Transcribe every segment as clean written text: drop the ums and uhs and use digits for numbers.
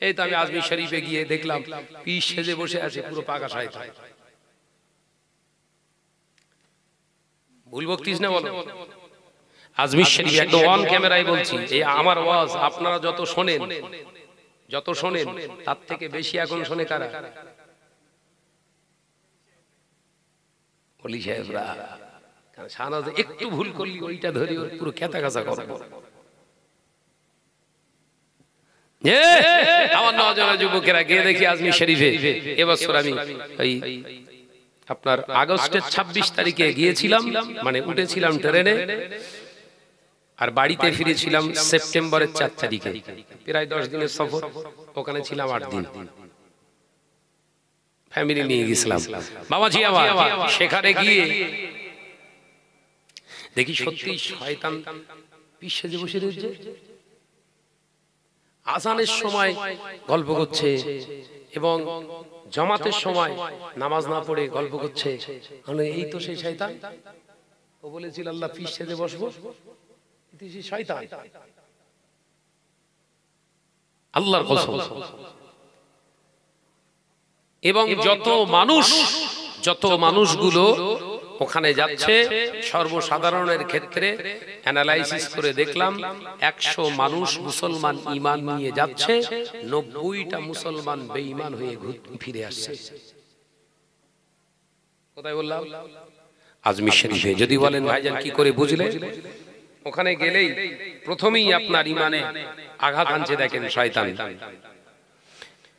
এই তো আমি আজমির শরীফে গিয়ে দেখলাম পীর সেজে বসে আছে, পুরো পাকা শয়তান। ভুল বকতিস না বলো? আজমির শরীফ একদম অন ক্যামেরায় বলছি, এই আমার ওয়াজ আপনারা যত শোনেন তার থেকে বেশি এখন শোনে কারা? ওলি সাহেবরা। শাহনাজ একটু ভুল করলি ওইটা ধরে ওর পুরো খেতা খাসা করবো। আমার নওজোয়ান যুবকেরা গিয়ে দেখি আজমির শরীফে এবছর আমি ওই আপনার আগস্টের 26 তারিখে গিয়েছিলাম, মানে উঠেছিলাম ট্রেনে, আর বাড়িতে ফিরেছিলাম সেপ্টেম্বরের 4 তারিখে। প্রায় 10 দিনের সফর, ওখানে ছিলাম 8 দিন। ফ্যামিলি নিয়ে গেছিলাম বাবাজি আমার। সেখানে গিয়ে দেখি সত্যি শয়তান পীর সেজে বসে রয়েছে। আজানের সময় গল্প করছে এবং জামাতের সময় নামাজ না পড়ে গল্প করছে। এই তো সেই শয়তান। ও বলেছিল আল্লাহ পীর সেজে বসবো, সেই শয়তান আল্লাহর কসম। এবং যত মানুষগুলো ওখানে যাচ্ছে, সর্বসাধারণের ক্ষেত্রে অ্যানালাইসিস করে দেখলাম 100 মানুষ মুসলমান ঈমান নিয়ে যাচ্ছে, 90টা মুসলমান বেঈমান হয়ে ফিরে আসছে। কোথায় বললাম? আজমির শরীফে। যদি বলেন ভাইজান কি করে বুঝলে? ওখানে গেলেই প্রথমেই আপনার ঈমানে আঘাত আনছে, দেখেন শয়তান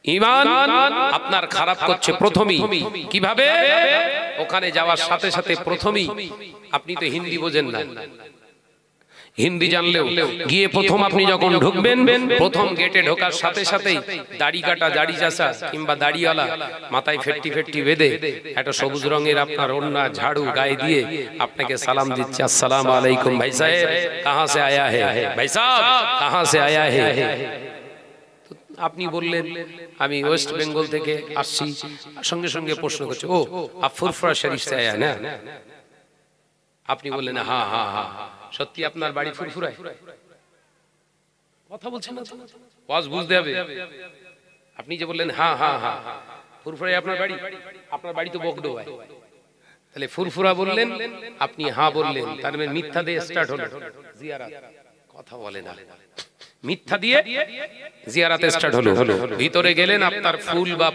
ঈমান আপনার খারাপ করছে প্রথমেই। কিভাবে? ওখানে যাওয়ার সাথে সাথে প্রথমেই, আপনি তো হিন্দি বোঝেন না, হিন্দি জানলেও গিয়ে প্রথম আপনি যখন ঢুকবেন, প্রথম গেটে ঢোকার সাথে সাথেই দাড়ি কাটা, দাড়ি চাষা কিংবা দাড়িওয়ালা, মাথায় ফেট্টি ফেট্টি বেঁধে একটা সবুজ রঙের আপনার ওড়না ঝাড়ু গায়ে দিয়ে আপনাকে সালাম দিচ্ছে, আসসালামু আলাইকুম ভাই সাহেব, কাহাঁ সে আয়া হে, ভাই সাহেব কাহাঁ সে আয়া হে। আপনি বললেন আমি ওয়েস্ট বেঙ্গল থেকে আসছি, সঙ্গে সঙ্গে প্রশ্ন করছে, ও আপ ফুরফুরা শরীফ সে আয়া না? আপনি বললেন হ্যাঁ হ্যাঁ হ্যাঁ, সত্যি আপনার বাড়ি ফুরফুরায়? কথা বলছেন না তো, ওয়াজ বুঝতে হবে। আপনি যে বললেন হ্যাঁ হ্যাঁ হ্যাঁ, ফুরফুরায় আপনার বাড়ি? আপনার বাড়ি তো বকডোবায়, তাহলে ফুরফুরা বললেন, আপনি হ্যাঁ বললেন, তার মানে মিথ্যা দিয়ে স্টার্ট হলো জিয়ারাত। কথা বলে না, মিথ্যা দিয়ে জিয়ারাতে স্টার্ট হলো। ভিতরে গেলেন, আপনার ফুল বা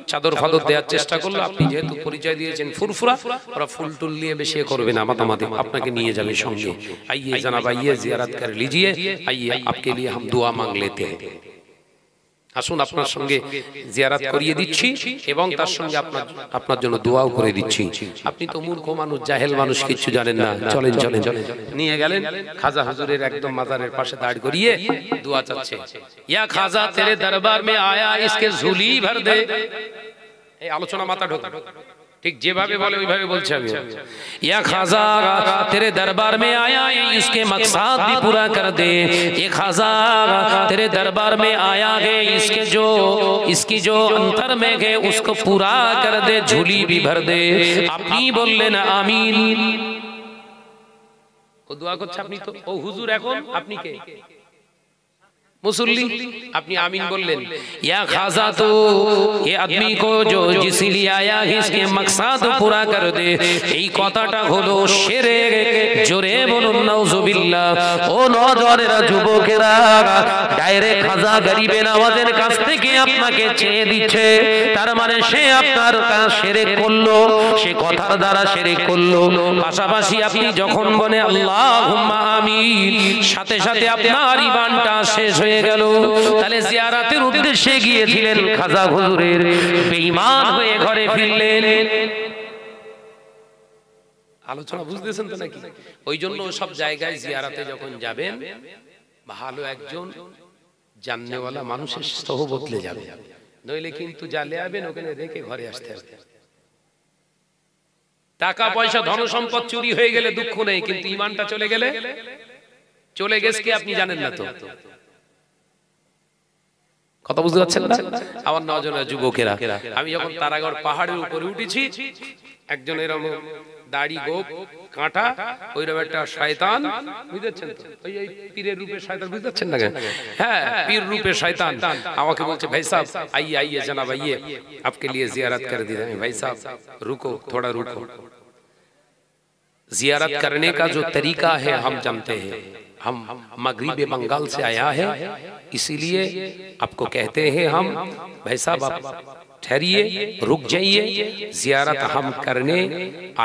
চাদর ফাদর দেওয়ার চেষ্টা করলো। আপনি যেহেতু পরিচয় দিয়েছেন ফুরফুরা, ওরা ফুল টুল নিয়ে বেশি করবে না, মাতামাতি আপনাকে নিয়ে যাবে সঙ্গে। আইয়ে জনাব, আইয়ে জিয়ারত কর লিজিয়ে, আইয়ে आपके लिए हम दुआ मांग लेते हैं। আসুন আপনার সঙ্গে জিয়ারত করিয়ে দিচ্ছি এবং তার সঙ্গে আপনার জন্য দোয়াও করে দিচ্ছি। আপনি তো মূর্খ মানুষ, জাহেল মানুষ, কিছু জানেন না। চলেন চলেন চলেন, নিয়ে গেলেন খাজা হুজুরের একদম মাজারের পাশে দাঁড় করিয়ে দোয়া চাচ্ছে। ইয়া খাজা তেরে দরবার মে আয়া, ইসকে ঝুলি ভর দে। এই আলোচনা মাথা ঢোকা, ঠিক যেভাবে বলে ওইভাবে বলছি আমি। ইয়া খাজা তেরে দরবার মে আয়া, इसके मकसद भी पूरा कर दे। ये खाजा तेरे दरबार में आया है, इसकी जो अंतर में है उसको पूरा कर दे, झोली भी भर दे। আপনি বললেন আমিন। ও দোয়া করছে, আপনি তো ও হুজুর, এখন আপনি কে? मुसल्ली। अपनी आमीन बोलें। या खाजा तो ये आदमी को जो जिसलिए आया इसके मकसद पूरा कर दे। এই কথাটা হলো শেরে জোরে বলুন নাউজুবিল্লাহ। ও নওজওয়ানেরা, যুবকেরা, ডাইরেক্ট খাজা গরিবে নওয়াজের কাছ থেকে আপনাকে চেয়ে দিচ্ছে, তার মানে সে আপনার কাছে শিরক করলো, সে কথার দ্বারা শিরক করলো। পাশাপাশি আপনি যখন বলে আল্লাহুম্মা আমিন, সাথে সাথে আপনার ঈমানটা শেষ হয়ে গেল। তাহলে জিয়ারতের উদ্দেশ্যে গিয়েছিলেন খাজা হুজুরের, বেঈমান হয়ে ঘরে ফিরলেন। আলোচনা বুঝতেছেন তো নাকি? ওই জন্য সব জায়গায় জিয়ারতে যখন যাবেন, ভালো একজন জাননেওয়ালা মানুষের সোহবতে যাবে, নইলে কিন্তু যা লেয়াবেন ওখানে রেখে ঘরে আসতে হবে। টাকা পয়সা ধন সম্পদ চুরি হয়ে গেলে দুঃখ নেই, কিন্তু ঈমানটা চলে গেলে, চলে গেছে কি আপনি জানেন না তো। কথা বুঝতে পারছেন না? আমার নওজওয়ান যুবকেরা, আমি যখন তারাগড় পাহাড়ের উপরে উঠেছি, একজন এরকম দাড়ি গোপ কাঁটা ওইরকম একটা শয়তান, বুঝতে তো? ওই পীরের রূপে শয়তান, বুঝতে পারছেন না? হ্যাঁ, পীর রূপে শয়তান আমাকে বলছে ভাই সাহেব आइए आइए जनाब आइए आपके लिए जियारत कर दी। भाई साहब रुको, थोड़ा रुको। जियारत करने का जो तरीका है हम जानते हैं, हम मगरिब बंगाल से आया है, इसीलिए आपको कहते हैं हम भाई साहब आप ठहरिए, रुक जाइए, जियारत हम करने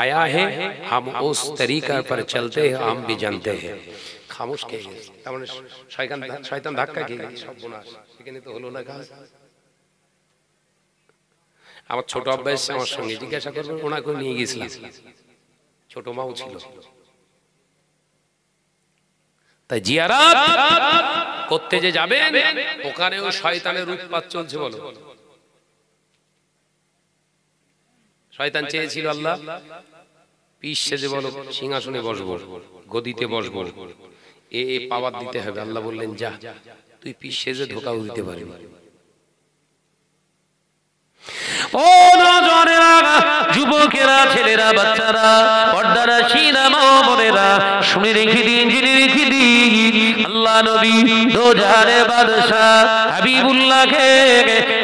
आया है, हम उस तरीका पर चलते हैं, हम भी जानते हैं। खामोश के शयतान धक्का के सब गुनाह সেখানে তো হলো না কাজ। আমার ছোট আব্বা এসে আমার সঙ্গে জিজ্ঞাসা করবেন, ওনাকে নিয়ে গেছিলাম, ছোট মাও ছিল। তাই জিয়ারত করতে যে যাবেন ওখানেও শয়তানের উৎপাত চলছে। বলো, শয়তান চেয়েছিল আল্লাহ পিস সেজে, বলো সিংহাসনে বসবো, গদিতে বসবো, এ পাওয়ার দিতে হবে। আল্লাহ বললেন যা, তুই পিস সেজে ধোকাও দিতে পারবি। ও নজরেরা, যুবকেরা, ছেলেরা, বাচ্চারা, পর্দারা, শিরা, মা বোনেরা, শুনে রেখে দিন, জেনে রেখে দিন, আল্লাহ নবী দো জাহানের বাদশা হাবিবুল্লাহকে,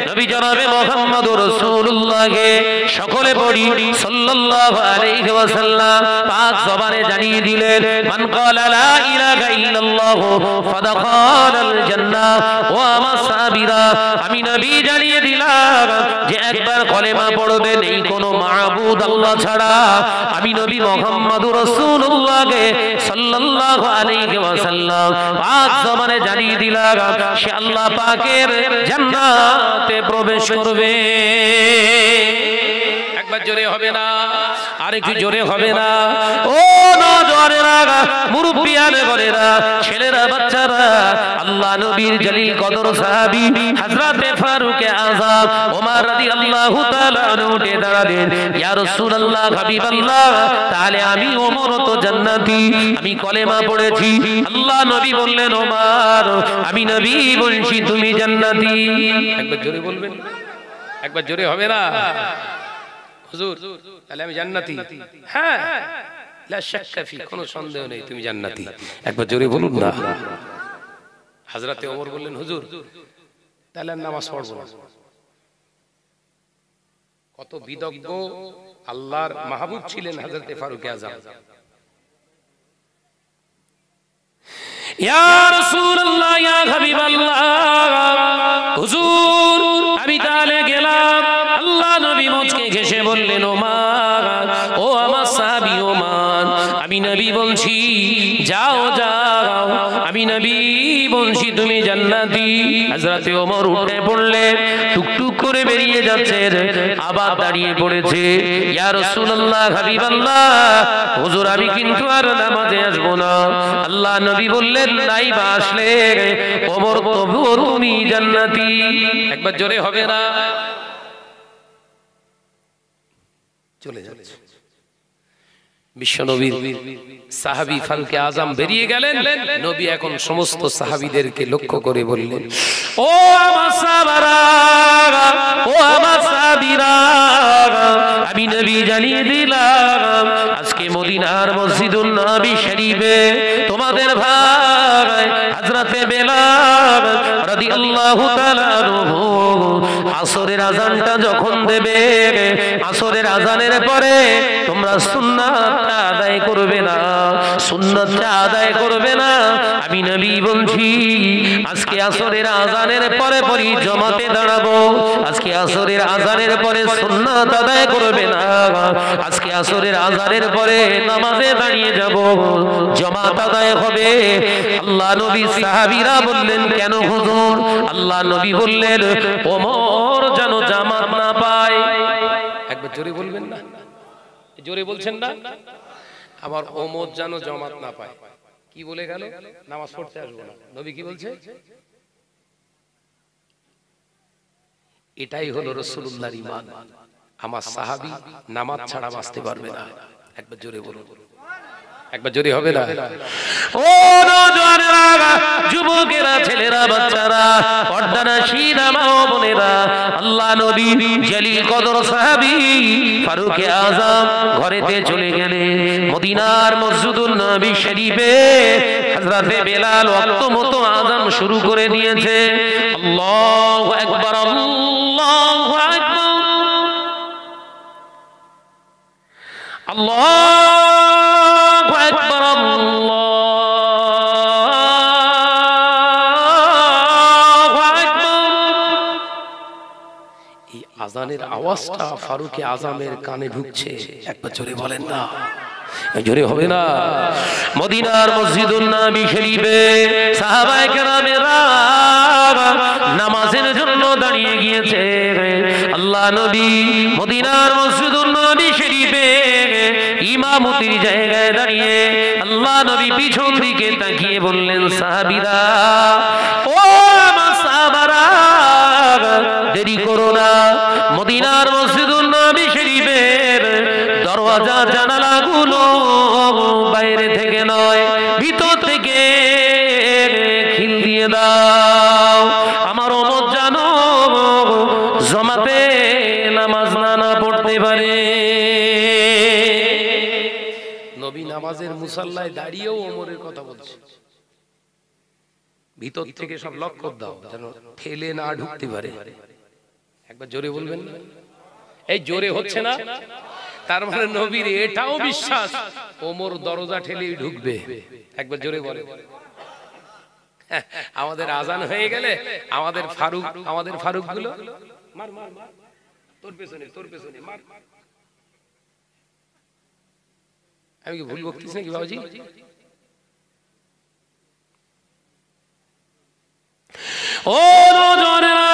নবী জনাবে মুহাম্মদুর রাসূলুল্লাহকে সকলে পড়ি সাল্লাল্লাহু আলাইহি ওয়াসাল্লাম পাক জবানে জানিয়ে দিলেন, মান ক্বালা লা ইলাহা ইল্লাল্লাহ ফাদাখালাল জান্নাহ ওয়া মা সাবিরা। আমি নবী জানিয়ে দিলাম যে একবার কলেমা পড়বেন, এই কোনো মাবুদ আল্লাহ ছাড়া, আমি নবী মুহাম্মদুর রাসূলুল্লাহকে সাল্লাল্লাহু আলাইহি ওয়াসাল্লাম পাক জবানে জানিয়ে দিলাম সে আল্লাহ পাকের জান্নাতে প্রবেশ করবে। একবার জোরে হবে না? আরেকটু জোরে হবে না? ও নজরেরা, মুরব্বিয়ান বলেরা, ছেলেরা, বাচ্চারা, আল্লাহ নবীর জলিল কদর সাহাবী হযরতে ফারুক আযম ওমর রাদিয়াল্লাহু তাআলা আনহু উঠে দাঁড়ালেন, ইয়া রাসূলুল্লাহ, হাবিবাল্লাহ, তাহলে আমি ওমর তো জান্নাতি, আমি কলেমা পড়েছি। আল্লাহ নবী বললেন, ওমর আমি নবী বলছি তুমি জান্নাতি। একবার জোরে বলবেন? একবার জোরে হবে না? হুজুর তাহলে আমি জান্নাতি? হ্যাঁ, লা শাক্কা ফি, কোনো সন্দেহ নেই তুমি জান্নাতি। একবার জোরে বলুন না। হযরতে ওমর বললেন, হুজুর তাহলে নামাজ পড়ব না। কত বিদগ্ধ আল্লাহর মাহবুব ছিলেন হযরতে ফারুক আযম। ইয়া রাসূলুল্লাহ, ইয়া হাবিবাল্লাহ, হুজুর আমি তাহলে গেলাম। আল্লাহ নবী মুচকে ঘেঁষে বললেন, ওমর, ও আমার সাহাবী ওমর, আমি নবী বলছি যাও যাও, আমি নবী বলছি তুমি জান্নাতি। হযরতে ওমর উঠে পড়লেন, টুকটুক করে বেরিয়ে যাচ্ছে, আবার দাঁড়িয়ে পড়েছে, ইয়া রাসূলুল্লাহ, হাবিবাল্লাহ, হুজুর আমি কিন্তু আর নামাজে আসবো না। আল্লাহ নবী বললেন, নাই বা আসলে ওমর তবুও তুমি জান্নাতি। একবার জোরে হবে না? চলে যাচ্ছে। বিশ্বনবীর সাহাবী ফারুক আযম বেরিয়ে গেলেন। নবী এখন সমস্ত সাহাবীদেরকে লক্ষ্য করে বললেন, ও আমার সাহাবারা, ও আমার সাহাবীরা, আমি নবী জানিয়ে দিলাম আজকে মদিনার মসজিদুন নবী শরীফে তোমাদের ভাই হযরতে বেলাল রাদিয়াল্লাহু তাআলা আনহু আসরের আযানটা যখন দেবে, আসরের আযানের পরে তোমরা সুন্নাতটা আদায় করবে না, সুন্নাতটা আদায় করবে না। আমি নবী বলছি আজকে আসরের আযানের পরে পরই জামাতে দাঁড়াবো, আজকে আসরের আযানের পরে সুন্নাত আদায় করবে না, আজকে আসরের আযানের পরে নামাজে দাঁড়িয়ে যাব, জামাত আদায় হবে। আল্লাহ নবী সাহাবীরা বললেন, কেন হুজুর? আল্লাহ নবী বললেন, ওমর যেন জামাত না পায়। একবার জোরে বলবেন না? জোরে বলছেন না? আবার ওমর যেন জামাত না পায়। কি বলে গেল? নামাজ পড়তে আসবো না। নবী কি বলছে? এটাই হলো রাসূলুল্লাহর ঈমান। আমার সাহাবী নামাজ ছাড়া বাঁচতে পারবে না। একবার জোরে বলুন, একবার জোরে হবে না? ও নওজোয়ানেরা, যুবকেরা, ছেলেরা, বাচ্চারা, পর্দানশীলা মা ও বোনেরা, আল্লাহ নবী জলিল কদর সাহাবী ফারুকে আযম ঘরেতে চলে গেলেন। মদিনার মসজিদুন নবী শরীফে হযরতে বেলাল ওয়াক্ত মতো আযান শুরু করে দিয়েছে। আল্লাহু আকবার, আল্লাহু আকবার, আল্লাহু আকবার, আল্লাহু আকবার। এই আজানের আওয়াজটা ফারুকে আজমের কানে ঢুকছে, একবার জোরে বলেন না? জোরে হবে না? মদিনার মসজিদুন নবী শরীফে সাহাবায়ে কেরামেরা নামাজের জন্য দাঁড়িয়ে গিয়েছে। আল্লাহ নবী মদিনার মসজিদুন নবী শরীফে ইমামতির জায়গায় দাঁড়িয়ে আল্লাহ নবী পিছন দিকে তাকিয়ে বললেন, সাহাবীরা, ও আমার সাহাবারা, দেরি করো না। মদিনার মসজিদুন নবী শরীফের দরওয়াজা জানালাগুলো বাইরে থেকে নয়, ভিতর থেকে খিল দিয়ে দাও। আমার উম্মত জানো জমাতে নামাজ না পড়তে পারে। নবী নামাজের মুসাল্লায় দাঁড়িয়েও ওমরের কথা বলছে, ভিতর থেকে সব লক করে দাও যেন ঠেলে না ঢুকতে পারে। একবার জোরে বলবেন না? এই জোরে হচ্ছে না? তার মানে নবীর এটাও বিশ্বাস ওমর দরজা ঠেলেই ঢুকবে। একবার জোরে বলে। আমাদের আজান হয়ে গেলে আমাদের ফারুক গুলো মার মার মার, তোর পেছনে মার। আমি কি ভুল বকতেছি নাকি বাবাজি? ও নওজোয়ানেরা,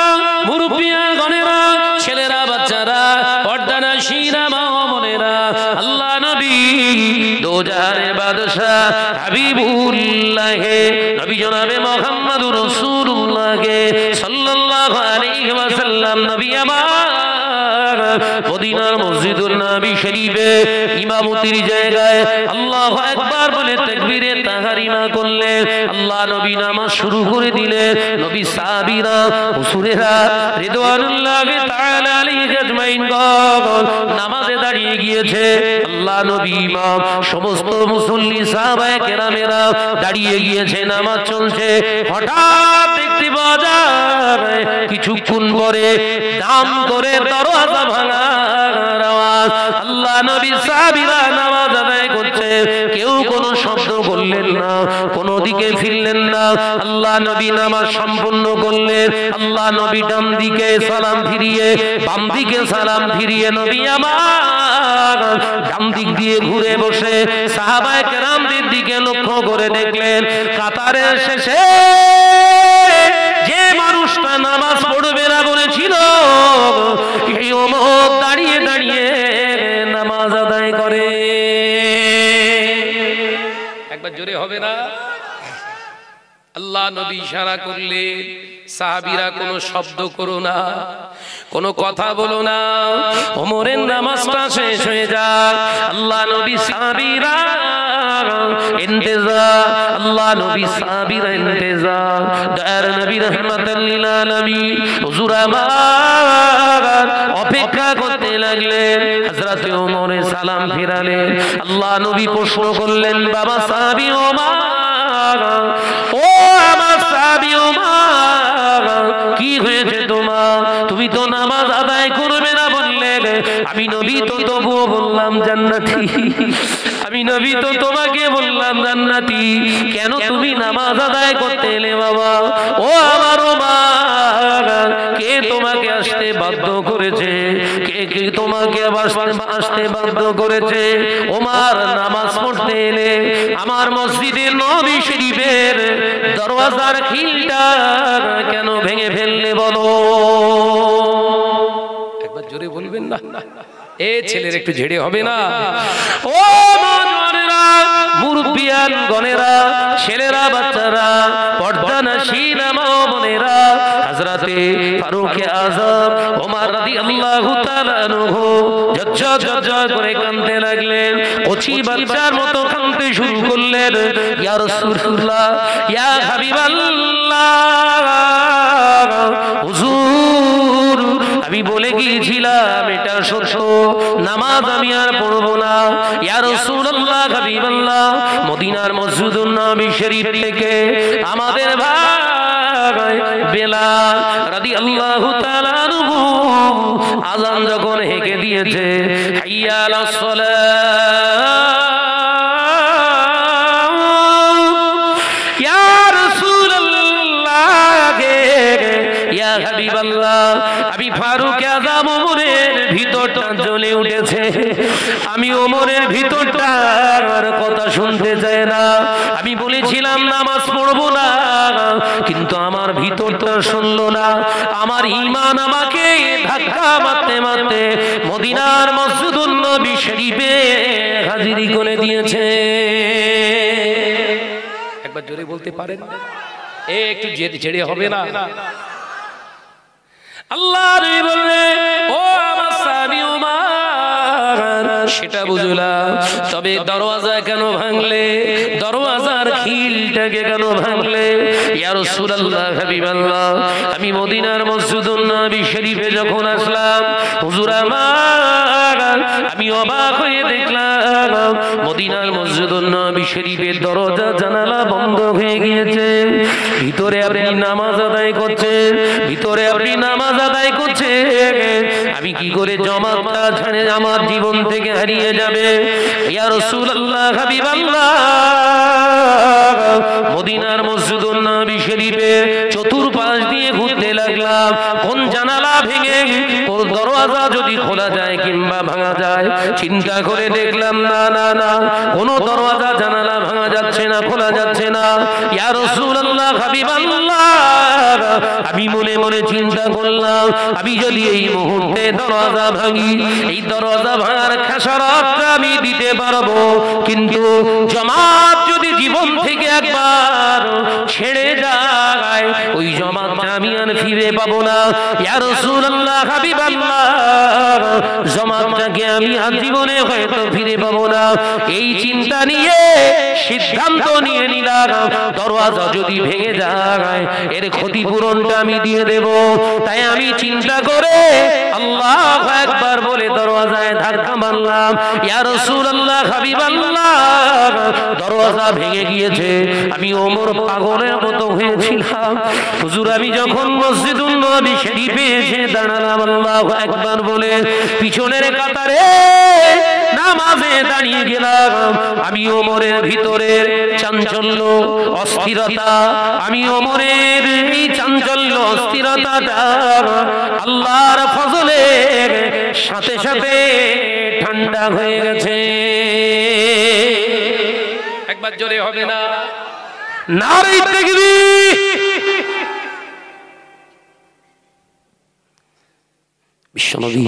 মুরব্বিয়াগণেরা, ছেলেরা, বাচ্চারা, পর্দানশীলা মা ও বোনেরা, আল্লাহ নবী দোজাহানের বাদশা হাবিবুল্লাহ নবী জনাবে মুহাম্মদুর রাসূলুল্লাহ সাল্লাল্লাহু আলাইহি ওয়াসাল্লাম নবী আমার মদিনার মসজিদুন নবী শরীফে ইমামতির জায়গায় আল্লাহু আকবার বলে তাকবীরে তাহরিমা করলেন। আল্লাহ নবী নামাজ শুরু করে দিলেন। নবী সাহাবীরা, হুজুরেরা রিদওয়ানুল্লাহি তাআলা আলাইহি আজমাইন নামাজে দাঁড়িয়ে গিয়েছে। আল্লাহ নবী ইমাম, সমস্ত মুসল্লি সাহাবায়ে কেরামেরা দাঁড়িয়ে গিয়েছে, নামাজ চলছে। হঠাৎ দেখতে পাওয়া যায় কিছুক্ষণ পরে দাম করে দরওয়াজা ভাঙার আওয়াজ। আল্লাহ নবী সাহাবীরা নামাজ আদায় করছে, কেউ কোনো শব্দ করলেন না, কোনো দিকে ফিরলেন না। আল্লাহ নবী নামাজ সম্পূর্ণ করলেন। আল্লাহ নবী ডান দিকে সালাম ফিরিয়ে, বাম দিকে সালাম ফিরিয়ে নবী আমার ডান দিক দিয়ে ঘুরে বসে সাহাবায়ে কেরামদের দিকে লক্ষ্য করে দেখলেন, কাতারের শেষে যে মানুষটা নামাজ পড়বে না বলেছিল এই ওমর দাঁড়িয়ে দাঁড়িয়ে নামাজ আদায় করে। একবার জোরে হবে না? আল্লাহ নবী ইশারা করলেন, সাহাবীরা কোনো শব্দ করো না, কোনো কথা বলো না, ওমরের নামাজটা শেষ হয়ে যাক। আল্লাহ নবী সাহাবীরা ইন্তেজার, আল্লাহ নবী সাহাবীরা ইন্তেজার, দয়ার নবী রাহমাতাল লিল আলামিন হুজুর আমার অপেক্ষা করতে লাগলেন। হযরত ওমর সালাম ফিরালেন। আল্লাহ নবী প্রশ্ন করলেন, বাবা সাহাবী ওমর, ও আমার সাহাবী ওমর, কি হয়েছে তোমার? তুমি তো নামাজ আদায় করবে না বললে। আমি নবী তো তবুও বললাম জান্নাতি, আমি নবী তো তোমাকে বললাম জান্নাতি, কেন তুমি নামাজ আদায় করতে এলে বাবা? ও আমার ওমর, কে তোমাকে আসতে বাধ্য করেছে? কে তোমাকে আসতে বাধ্য করেছে? ওমর নামাজ পড়তে এলে আমার মসজিদে নবী শরীফের দরওয়াজার খিলটা কেন ভেঙে ফেললে বলো? একবার জোরে বলবেন না? এ ছেলের একটু ঝেড়ে হবে না? ও নওজোয়ানেরা, মুরব্বিয়ান গণেরা, ছেলেরা, বাচ্চারা, পর্দানশীলা মা ও বোনেরা, হযরতে ফারুক আযম ওমর রাদিয়াল্লাহু তাআলা আনহু ঝরঝর করে কাঁদতে লাগলেন, কচি বাচ্চার মতো কাঁদতে শুরু করলেন। ইয়া রাসূলুল্লাহ, ইয়া হাবিবাল্লাহ, হুজুর আমি বলে গিয়েছিলাম এটা সত্য, নামাজ আমি আর পড়বো না। ইয়া রাসূলুল্লাহ, হাবিবাল্লাহ, মদিনার মসজিদুন নবী শরীফ থেকে আমাদের ভাই বেলাল রাদিয়াল্লাহু তাআলা আনহু আযান যখন হেঁকে দিয়েছে, হাইয়া আলাস সালাহ, ইয়া রাসূলুল্লাহ, ইয়া হাবিবাল্লাহ, আমি ফারুক আযম ওমরের ভিতরটা জ্বলে উঠেছে। আমি ওমরের ভিতরটা আর কথা শুনতে চায় না। আমি বলেছিলাম নামাজ পড়বো না, কিন্তু আমার ভিতরটা শুনলো না। আমার ঈমান আমাকে ধাক্কা মারতে মারতে মদিনার মসজিদুন নবী শরীফে হাজিরি করে দিয়েছে। একবার জোরে বলতে পারেন? একটু ঝেড়ে হবে না? আল্লাহ বললে ও আমার স্বামী ওমর, সেটা বুঝলাম, তবে দরওয়াজা কেন ভাঙলে? দরওয়াজার খিলটাকে কেন ভাঙলে? ইয়া রাসূলুল্লাহ, হাবিবাল্লাহ, আমি মদিনার মসজিদুন নবী শরীফে যখন আসলাম, হুজুর আমার, আমি অবাক হয়ে দেখলাম মদিনার মসজিদুন নবী শরীফের দরজা জানালা বন্ধ হয়ে গিয়েছে। ভিতরে আপনি নামাজ আদায় করছেন, ভিতরে আপনি নামাজ আদায় করছেন, আমি কি করে জামাতটা ছেড়ে আমার জীবন থেকে হারিয়ে যাবে? ইয়া রাসূলুল্লাহ, হাবিবাল্লাহ, মদিনার মসজিদুন নবী শরীফে চতুর্পাশ দিয়ে ঘুরতে লাগলাম, কোন জানালা ভেঙে কোন দরওয়াজা যদি খোলা যায় কিংবা ভাঙা যায়। চিন্তা করে দেখলাম না না না, কোন দরওয়াজা জানালা ভাঙা যাচ্ছে না, খোলা যাচ্ছে না। ইয়া রাসূলুল্লাহ, হাবিবাল্লাহ, আমি মনে মনে চিন্তা করলাম, আমি যদি এই মুহূর্তে দরওয়াজা ভাঙি, এই দরওয়াজা ভাঙার খেসারতটা আমি দিতে পারবো, কিন্তু জামাত যদি জীবন থেকে একবার ছেড়ে যায়, ওই জামাতটা আমি আর ফিরে পাবো না। ইয়া রাসূলুল্লাহ, হাবিবাল্লাহ, জামাতটাকে আমি আর জীবনে হয়তো ফিরে পাবো না। এই চিন্তা নিয়ে সিদ্ধান্ত নিয়ে নিলাম, দরওয়াজা যদি ভেঙে যায় এর ক্ষতিপূরণটা আমি দিয়ে দেব। তাই আমি চিন্তা করে আল্লাহু আকবার বলে দরওয়াজায় ধাক্কা মারলাম। ইয়া রাসূলুল্লাহ, হাবিবাল্লাহ, দরওয়াজা ভেঙে গিয়েছে। আমি ওমর পাগলের মতো হয়েছিলাম। হুজুর, আমি যখন মসজিদুন নবী শরীফে এসে দাঁড়ালাম আল্লাহু আকবার বলে, পিছনের কাতারে নামাজে দাঁড়িয়ে গেলাম, আমি ওমরের ভিতরের চাঞ্চল্য অস্থিরতা, আমি ওমরের এই চাঞ্চল্য অস্থিরতাটা আল্লাহর ফজলের সাথে সাথে ঠান্ডা হয়ে গেছে। একবার জোরে হবে না? নারে তাকবীর! বিশ্বনবী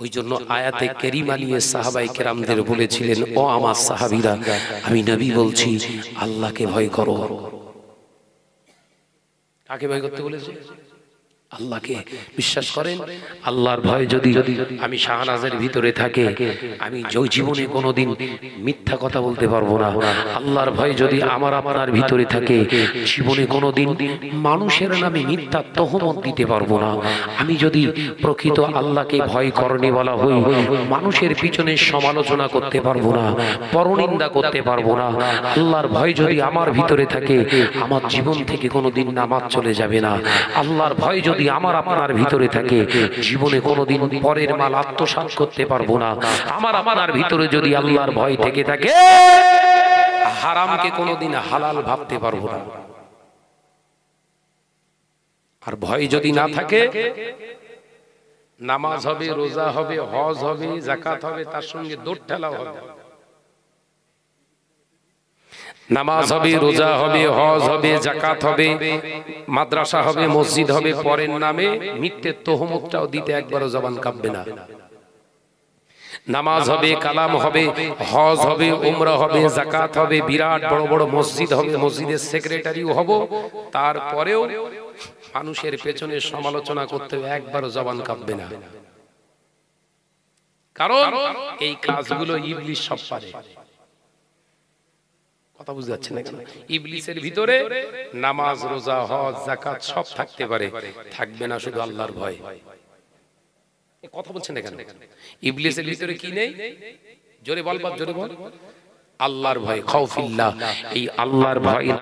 ওই জন্য আয়াতে কারিমা নিয়ে সাহাবায়ে কেরামদের বলেছিলেন, ও আমার সাহাবীরা, আমি নবী বলছি আল্লাহকে ভয় করো। কাকে ভয় করতে বলেছে? আল্লাহকে। বিশ্বাস করেন, আল্লাহর ভয় যদি আমি শাহনাজের ভিতরে থাকে, আমি জীবনে কোনোদিন মিথ্যা কথা বলতে পারবো না। আল্লাহর ভয় যদি আমার আপনার ভিতরে থাকে, জীবনে কোনোদিন মানুষের নামে মিথ্যা তহমত দিতে পারবো না। আমি যদি প্রকৃত আল্লাহকে ভয় করনি বলা হই, মানুষের পিছনে সমালোচনা করতে পারবো না, পরনিন্দা করতে পারবো না। আল্লাহর ভয় যদি আমার ভিতরে থাকে, আমার জীবন থেকে কোনোদিন নামাজ চলে যাবে না। আল্লাহর ভয় যদি আমার আপনার ভিতরে থাকে, জীবনে কোনোদিন পরের মাল আত্মসাৎ করতে পারবো না। আমার আপনার ভিতরে যদি আল্লাহর ভয় থেকে থাকে, হারামকে কোনোদিন হালাল ভাবতে পারবো না। আর ভয় যদি না থাকে, নামাজ হবে, রোজা হবে, হজ হবে, যাকাত হবে, তার সঙ্গে দৌড় ঠেলাও হবে। নামাজ হবে, রোজা হবে, হজ হবে, যাকাত হবে, মাদ্রাসা হবে, মসজিদ হবে, পরের নামে মিথ্যে তহমতটাও দিতে একবারও জবান কাঁপবে না। নামাজ হবে, কালাম হবে, হজ হবে, উমরা হবে, যাকাত হবে, বিরাট বড় বড় মসজিদ হবে, মসজিদের সেক্রেটারিও হব, তারপরেও মানুষের পেছনে সমালোচনা করতে একবারও জবান কাঁপবে না, কারণ এই কাজগুলো ইবলিস সব পারে। কথা বুঝতে যাচ্ছে না কেন? ইবলিসের ভিতরে নামাজ, রোজা, হজ, যাকাত সব থাকতে পারে, থাকবে না শুধু আল্লাহর ভয়। কথা বলছেন না কেন? ইবলিসের ভিতরে কি নেই? জোরে বল বাপ, জোরে বল। আল্লাহর ভয়, খাউফিল্লাহ। এই আল্লাহর ভয়